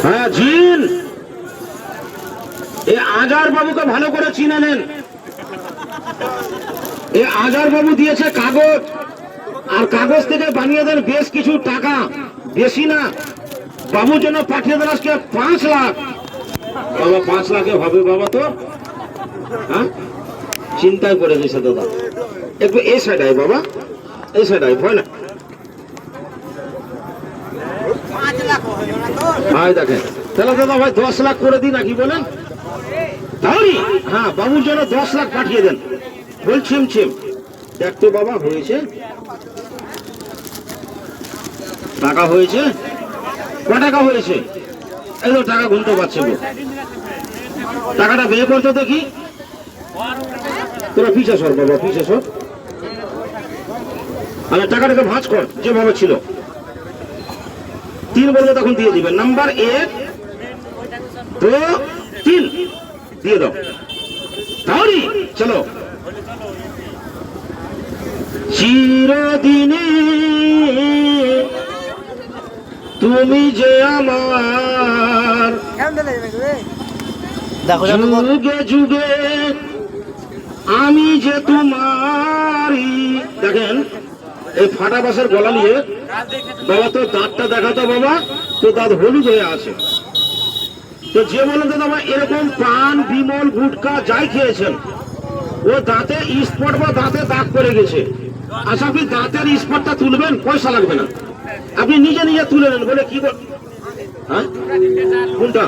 হ্যাঁ জিন, এই আজার বাবুকে ভালো করে চিনে নেন। এই আজার বাবু দিয়েছে কাগজ, আর কাগজ থেকে বানিয়ে দেন বেশ কিছু টাকা, বেশি না। বাবুর জন্য পাঠিয়ে দেন আজকে 5 লাখ। বাবা 5 লাখে হবে বাবা? তো হ্যাঁ, চিন্তায় পড়ে গেছে দাদা। একটু এই সাইড আয় বাবা, এই সাইড আয়, ভয় না। ভাই দেখেন তাহলে দাদা ভাই 10 লাখ করে দিই নাকি বলেন? তাহলে হ্যাঁ, বাবুর জন্য 10 লাখ পাঠিয়ে দেন। বলছিম ছিম দেখতো বাবা, হয়েছে টাকা, হয়েছে ক টাকা হয়েছে? এই তো টাকা গুনতে পারছে গো। টাকাটা বের করতে দেখি। তোরা পিছে সর বাবা, পিছে সর। আরে টাকাটাকে ভাঁজ কর যেভাবে ছিল। 3 বলবে তখন দিয়ে দিবেন। নাম্বার 1 2 3 দিয়ে দাও। তাহলে চলো। চিরদিনে তুমি যে আমার, যুগে যুগে আমি যে তোমারই। দেখেন এই ফাটা বাসের গলা নিয়ে বাবা তো দাঁতটা দেখাতো বাবা, তো দাঁত হলুদ হয়ে আছে। তো যে বলেন দাদা ভাই এরকম পান বিমল গুটকা যাই খেয়েছেন, ও দাঁতে স্পট বা দাঁতে দাগ পড়ে গেছে। আচ্ছা আপনি দাঁতের স্পটটা তুলবেন, পয়সা লাগবে না, আপনি নিজে নিজে তুলে নেন। বলে কি হ্যাঁ কোনটা?